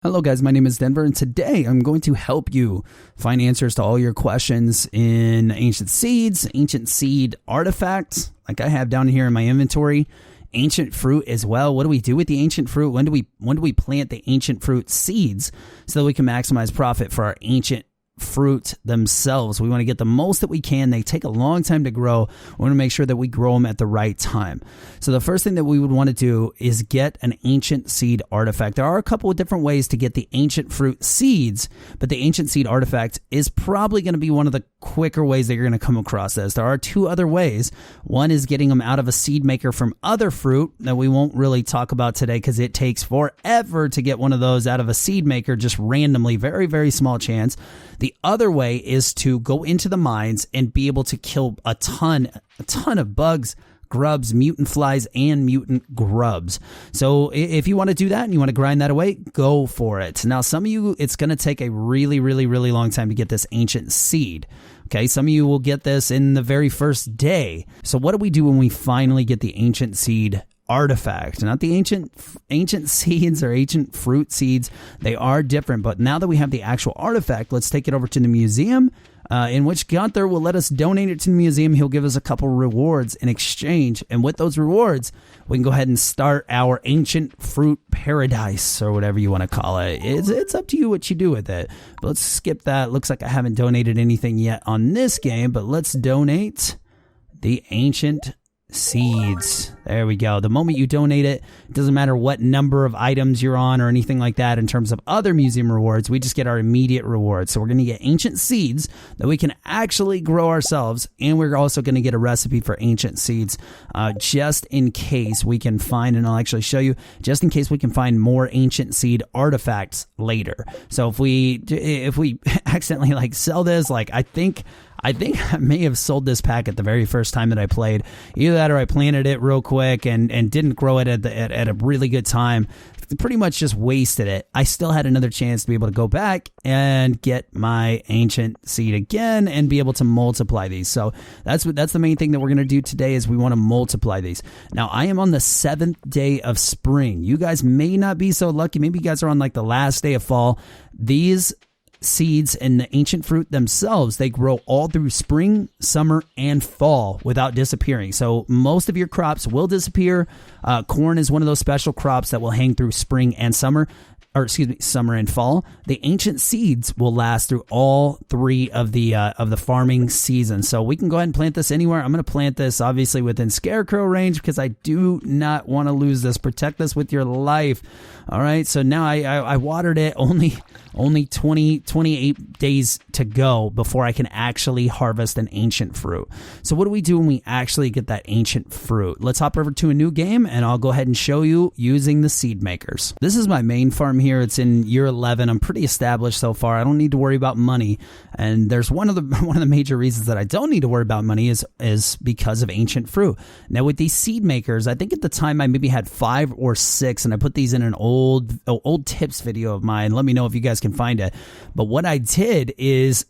Hello guys, my name is Denver, and today I'm going to help you find answers to all your questions in ancient seeds, ancient seed artifacts, like I have down here in my inventory, ancient fruit as well. What do we do with the ancient fruit? When do we plant the ancient fruit seeds so that we can maximize profit for our ancient fruit themselves? We want to get the most that we can. They take a long time to grow. We want to make sure that we grow them at the right time. So the first thing that we would want to do is get an ancient seed artifact. There are a couple of different ways to get the ancient fruit seeds, but the ancient seed artifact is probably going to be one of the quicker ways that you're going to come across this. There are two other ways. One is getting them out of a seed maker from other fruit that we won't really talk about today because it takes forever to get one of those out of a seed maker just randomly. Very, very small chance. The other way is to go into the mines and be able to kill a ton of bugs, grubs, mutant flies, and mutant grubs. So if you want to do that and you want to grind that away, go for it. Now, some of you, it's going to take a really, really, really long time to get this ancient seed. Okay, some of you will get this in the very first day. So what do we do when we finally get the ancient seed artifact? Not the ancient seeds or ancient fruit seeds. They are different, but now that we have the actual artifact, let's take it over to the museum, in which Gunther will let us donate it to the museum. He'll give us a couple rewards in exchange, and with those rewards, we can go ahead and start our ancient fruit paradise, or whatever you want to call it. It's up to you what you do with it. But let's skip that. Looks like I haven't donated anything yet on this game, but let's donate the ancient seeds. There we go. The moment you donate it, it doesn't matter what number of items you're on or anything like that in terms of other museum rewards. We just get our immediate rewards. So we're going to get ancient seeds that we can actually grow ourselves, and we're also going to get a recipe for ancient seeds just in case we can find, and I'll actually show you, just in case we can find more ancient seed artifacts later. So if we accidentally sell this, I think I may have sold this pack at the very first time that I played. Either that or I planted it real quick and didn't grow it at a really good time. Pretty much just wasted it. I still had another chance to be able to go back and get my ancient seed again and be able to multiply these. So that's the main thing that we're going to do today is we want to multiply these. Now, I am on the 7th day of spring. You guys may not be so lucky. Maybe you guys are on the last day of fall. These seeds and the ancient fruit themselves, they grow all through spring, summer, and fall without disappearing. So most of your crops will disappear. Corn is one of those special crops that will hang through spring and summer. Summer and fall. The ancient seeds will last through all three of the farming seasons. So we can go ahead and plant this anywhere. I'm going to plant this obviously within scarecrow range because I do not want to lose this. Protect this with your life. All right. So now I watered it. Only 28 days to go before I can actually harvest an ancient fruit. So what do we do when we actually get that ancient fruit? Let's hop over to a new game and I'll go ahead and show you using the seed makers. This is my main farm here. It's in year 11. I'm pretty established so far. I don't need to worry about money. And there's one of the major reasons that I don't need to worry about money is because of ancient fruit. Now with these seed makers, I think at the time I maybe had 5 or 6, and I put these in an old tips video of mine. Let me know if you guys can find it. But what I did is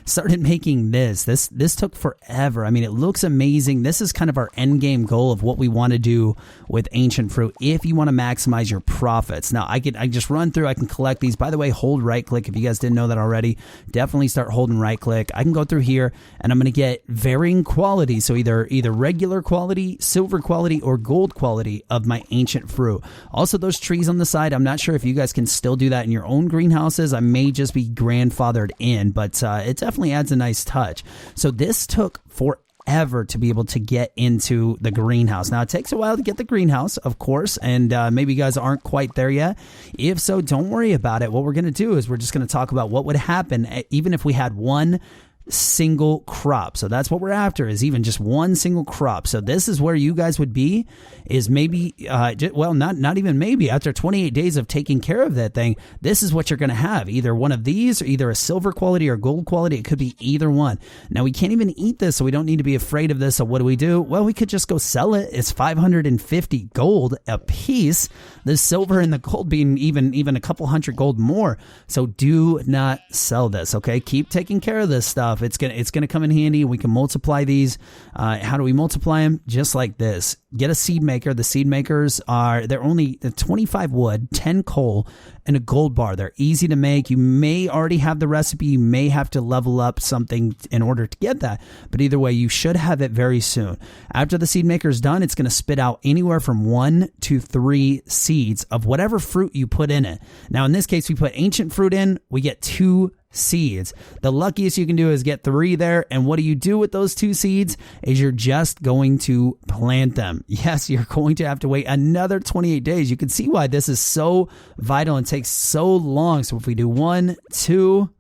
started making this. This took forever. I mean, it looks amazing. This is kind of our end game goal of what we want to do with ancient fruit if you want to maximize your profits. Now, I just run through. I can collect these. By the way, hold right click if you guys didn't know that already. Definitely start holding right click. I can go through here and I'm going to get varying quality. So either regular quality, silver quality, or gold quality of my ancient fruit. Also, those trees on the side, I'm not sure if you guys can still do that in your own greenhouses. I may just be grandfathered in, but it definitely adds a nice touch. So this took forever to be able to get into the greenhouse. Now, it takes a while to get the greenhouse, of course, and maybe you guys aren't quite there yet. If so, don't worry about it. What we're going to do is we're just going to talk about what would happen even if we had one single crop. So that's what we're after, is even just one single crop. So this is where you guys would be, is maybe not even maybe, after 28 days of taking care of that thing, this is what you're going to have, either one of these or either a silver quality or gold quality. It could be either one. Now, we can't even eat this, so we don't need to be afraid of this. So what do? Well, we could just go sell it. It's 550 gold a piece, the silver and the gold being even a couple hundred gold more. So do not sell this. Okay, keep taking care of this stuff. stuff. It's gonna come in handy. We can multiply these. How do we multiply them? Just like this. Get a seed maker. The seed makers they're only 25 wood, 10 coal, and a gold bar. They're easy to make. You may already have the recipe. You may have to level up something in order to get that. But either way, you should have it very soon. After the seed maker is done, it's going to spit out anywhere from 1 to 3 seeds of whatever fruit you put in it. Now, in this case, we put ancient fruit in. We get 2 seeds. The luckiest you can do is get 3 there. And what do you do with those 2 seeds is you're just going to plant them. Yes, you're going to have to wait another 28 days. You can see why this is so vital and takes so long. So if we do 1, 2,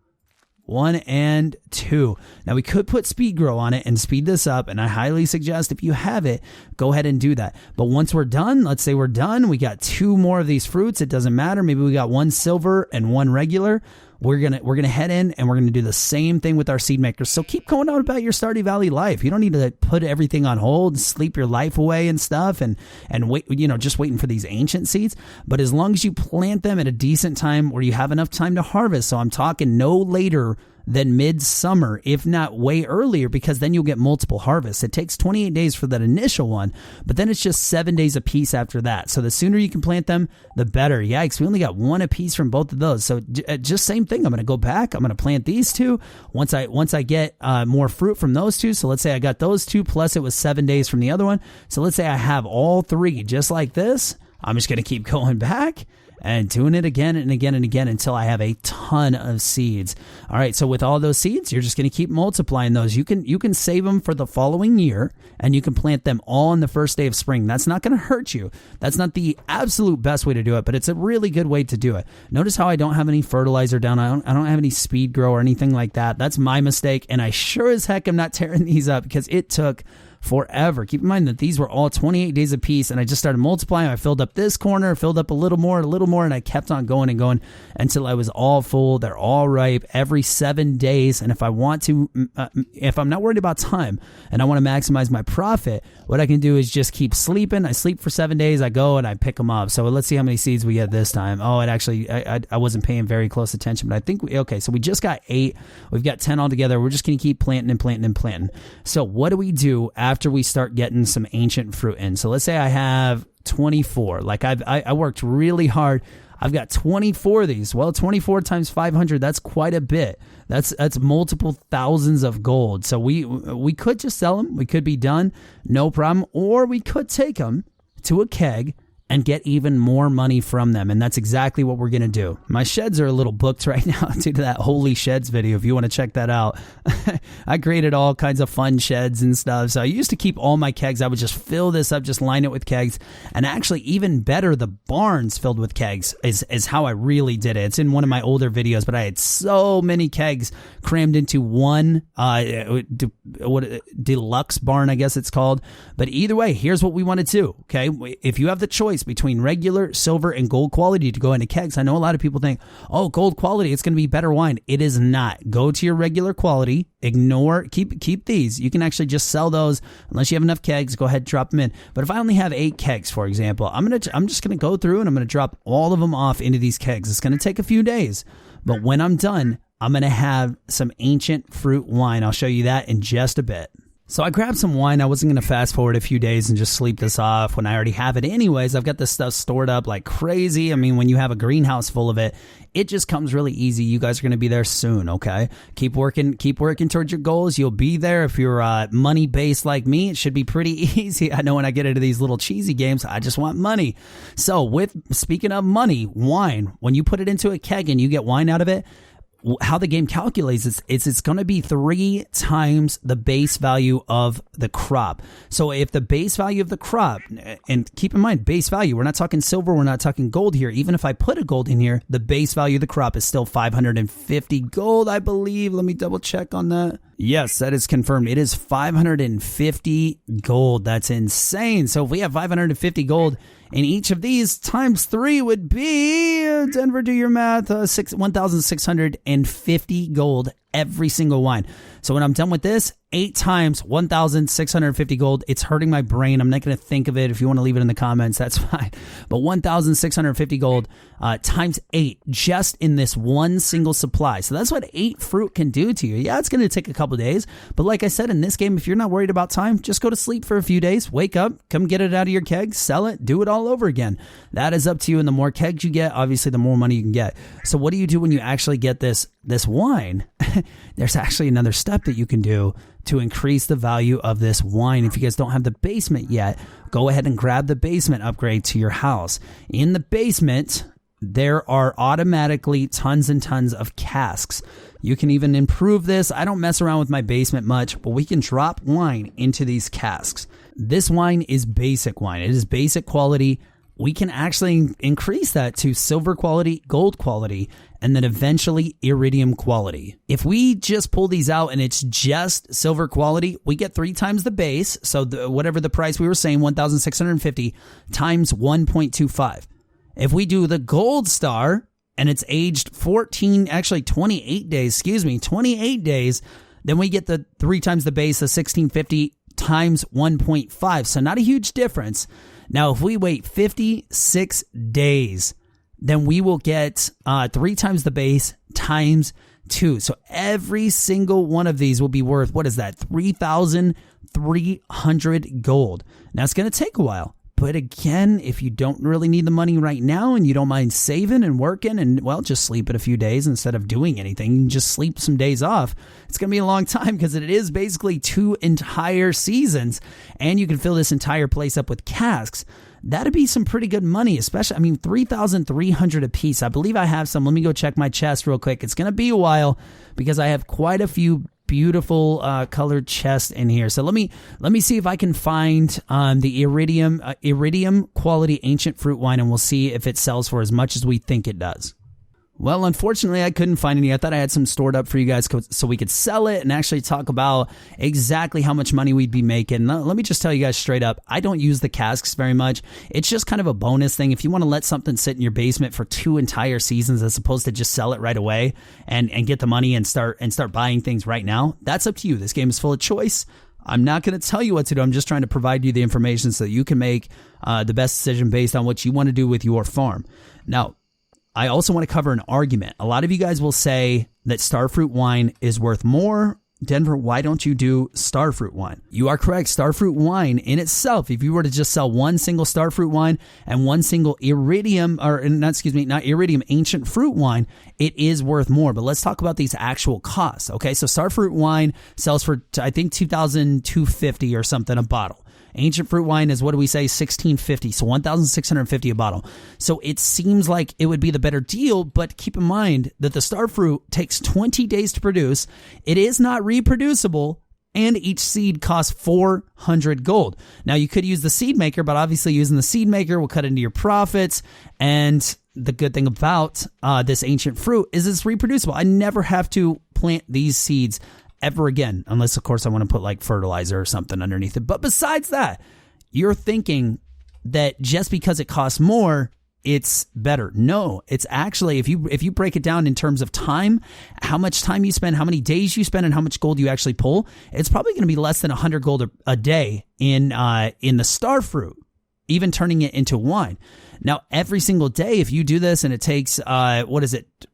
1 and 2. Now we could put speed grow on it and speed this up, and I highly suggest if you have it, go ahead and do that. But once we're done, let's say we're done, we got 2 more of these fruits. It doesn't matter. Maybe we got 1 silver and 1 regular. We're gonna head in and we're gonna do the same thing with our seed makers. So keep going on about your Stardew Valley life. You don't need to put everything on hold, sleep your life away and stuff, and wait, just waiting for these ancient seeds. But as long as you plant them at a decent time where you have enough time to harvest, so I'm talking no later than midsummer, if not way earlier, because then you'll get multiple harvests. It takes 28 days for that initial one, but then it's just 7 days a piece after that. So the sooner you can plant them, the better. Yikes, we only got 1 a piece from both of those. So just same thing. I'm going to go back. I'm going to plant these 2. Once I get more fruit from those 2. So let's say I got those 2 plus it was 7 days from the other one. So let's say I have all 3 just like this. I'm just going to keep going back and doing it again and again and again until I have a ton of seeds. All right, so with all those seeds, you're just going to keep multiplying those. You can save them for the following year, and you can plant them all on the first day of spring. That's not going to hurt you. That's not the absolute best way to do it, but it's a really good way to do it. Notice how I don't have any fertilizer down. I don't have any speed grow or anything like that. That's my mistake, and I sure as heck am not tearing these up because it took forever. Keep in mind that these were all 28 days apiece, and I just started multiplying. I filled up this corner, filled up a little more, and I kept on going and going until I was all full. They're all ripe every 7 days, and if I want to, if I'm not worried about time and I want to maximize my profit, what I can do is just keep sleeping. I sleep for 7 days, I go and I pick them up. So let's see how many seeds we get this time. Oh, it actually, I wasn't paying very close attention, but I think, okay, so we just got 8. We've got 10 altogether. We're just going to keep planting and planting and planting. So what do we do after we start getting some ancient fruit in? So let's say I have 24. Like I worked really hard. I've got 24 of these. Well, 24 times 500, that's quite a bit. That's multiple thousands of gold. So we could just sell them. We could be done, no problem. Or we could take them to a keg and get even more money from them. And that's exactly what we're going to do. My sheds are a little booked right now due to that Holy Sheds video. If you want to check that out, I created all kinds of fun sheds and stuff. So I used to keep all my kegs. I would just fill this up, just line it with kegs. And actually, even better, the barns filled with kegs is how I really did it. It's in one of my older videos, but I had so many kegs crammed into one deluxe barn, I guess it's called. But either way, here's what we want to do. Okay, if you have the choice between regular, silver, and gold quality to go into kegs. I know a lot of people think, oh, gold quality, it's going to be better wine. It is not. Go to your regular quality. Ignore, keep these. You can actually just sell those unless you have enough kegs. Go ahead, drop them in. But if I only have 8 kegs, for example, I'm just going to go through and I'm going to drop all of them off into these kegs. It's going to take a few days, but when I'm done, I'm going to have some ancient fruit wine. I'll show you that in just a bit. So I grabbed some wine. I wasn't going to fast forward a few days and just sleep this off when I already have it anyways. I've got this stuff stored up like crazy. I mean, when you have a greenhouse full of it, it just comes really easy. You guys are going to be there soon, okay? Keep working towards your goals. You'll be there. If you're money-based like me, it should be pretty easy. I know when I get into these little cheesy games, I just want money. So speaking of money, wine, when you put it into a keg and you get wine out of it, how the game calculates it's going to be 3 times the base value of the crop. So if the base value of the crop, and keep in mind, base value, we're not talking silver, we're not talking gold here. Even if I put a gold in here, the base value of the crop is still 550 gold, I believe. Let me double check on that. Yes, that is confirmed. It is 550 gold. That's insane. So if we have 550 gold, and each of these times 3 would be, Denver, do your math, 1,650 gold every single wine. So when I'm done with this, 8 times 1,650 gold. It's hurting my brain. I'm not going to think of it. If you want to leave it in the comments, that's fine. But 1,650 gold times 8 just in this one single supply. So that's what 8 fruit can do to you. Yeah, it's going to take a couple days. But like I said, in this game, if you're not worried about time, just go to sleep for a few days, wake up, come get it out of your keg, sell it, do it all over again. That is up to you. And the more kegs you get, obviously, the more money you can get. So what do you do when you actually get this wine? There's actually another step that you can do to increase the value of this wine. If you guys don't have the basement yet, go ahead and grab the basement upgrade to your house. In the basement, there are automatically tons and tons of casks. You can even improve this. I don't mess around with my basement much, but we can drop wine into these casks. This wine is basic wine. It is basic quality. We can actually increase that to silver quality, gold quality, and then eventually iridium quality. If we just pull these out and it's just silver quality, we get 3 times the base. So whatever the price we were saying, 1,650 times 1.25. If we do the gold star and it's aged 28 days, then we get the 3 times the base of 1,650 times 1.5. So not a huge difference. Now, if we wait 56 days, then we will get 3 times the base times 2. So every single one of these will be worth, what is that? 3,300 gold. Now, it's going to take a while. But again, if you don't really need the money right now and you don't mind saving and working and, well, just sleep it a few days instead of doing anything, you can just sleep some days off. It's going to be a long time because it is basically 2 entire seasons and you can fill this entire place up with casks. That'd be some pretty good money, especially, 3,300 a piece. I believe I have some. Let me go check my chest real quick. It's going to be a while because I have quite a few beautiful colored chests in here. So let me see if I can find the iridium quality ancient fruit wine, and we'll see if it sells for as much as we think it does. Well, unfortunately, I couldn't find any. I thought I had some stored up for you guys so we could sell it and actually talk about exactly how much money we'd be making. Let me just tell you guys straight up, I don't use the casks very much. It's just kind of a bonus thing. If you want to let something sit in your basement for 2 entire seasons as opposed to just sell it right away and get the money and start buying things right now, that's up to you. This game is full of choice. I'm not going to tell you what to do. I'm just trying to provide you the information so that you can make the best decision based on what you want to do with your farm. Now, I also want to cover an argument. A lot of you guys will say that Starfruit wine is worth more. Denver, why don't you do Starfruit wine? You are correct. Starfruit wine in itself, if you were to just sell one single Starfruit wine and one single not iridium, ancient fruit wine, it is worth more. But let's talk about these actual costs. Okay, so Starfruit wine sells for, I think, 2,250 or something a bottle. Ancient fruit wine is, what do we say, 1,650, so 1,650 a bottle. So it seems like it would be the better deal, but keep in mind that the Starfruit takes 20 days to produce. It is not reproducible, and each seed costs 400 gold. Now, you could use the seedmaker, but obviously using the seedmaker will cut into your profits, and the good thing about this ancient fruit is it's reproducible. I never have to plant these seeds ever again, unless, of course, I want to put like fertilizer or something underneath it. But besides that, you're thinking that just because it costs more, it's better. No, it's actually, if you break it down in terms of time, how much time you spend, how many days you spend, and how much gold you actually pull, it's probably going to be less than 100 gold a day in the Starfruit, even turning it into wine. Now, every single day, if you do this and it takes,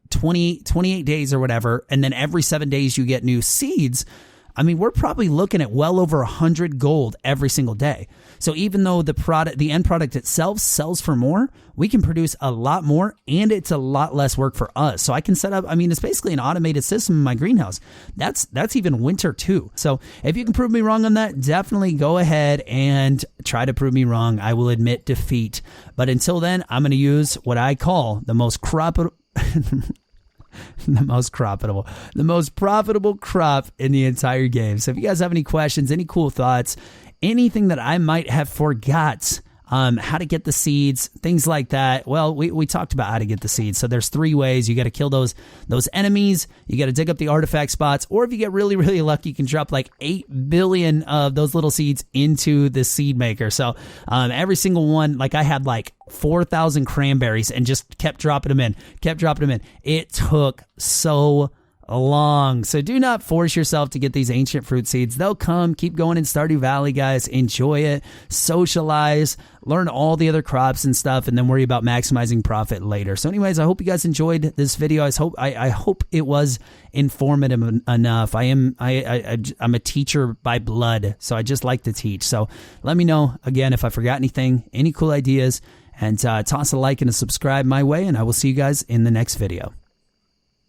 28 days or whatever, and then every 7 days you get new seeds, we're probably looking at well over 100 gold every single day. So even though the end product itself sells for more, we can produce a lot more, and it's a lot less work for us. So I can set up, it's basically an automated system in my greenhouse. That's even winter too. So if you can prove me wrong on that, definitely go ahead and try to prove me wrong. I will admit defeat. But until then, I'm going to use what I call the most profitable crop in the entire game. So if you guys have any questions, any cool thoughts, anything that I might have forgot, how to get the seeds, things like that. Well, we talked about how to get the seeds. So there's 3 ways. You got to kill those enemies. You got to dig up the artifact spots, or if you get really, really lucky, you can drop like 8 billion of those little seeds into the seed maker. So every single one, like I had like 4,000 cranberries and just kept dropping them in. It took so long. So do not force yourself to get these ancient fruit seeds. They'll come. Keep going in Stardew Valley, guys. Enjoy it. Socialize. Learn all the other crops and stuff, and then worry about maximizing profit later. So anyways, I hope you guys enjoyed this video. I hope it was informative enough. I'm a teacher by blood, so I just like to teach. So let me know, again, if I forgot anything, any cool ideas, and toss a like and a subscribe my way, and I will see you guys in the next video.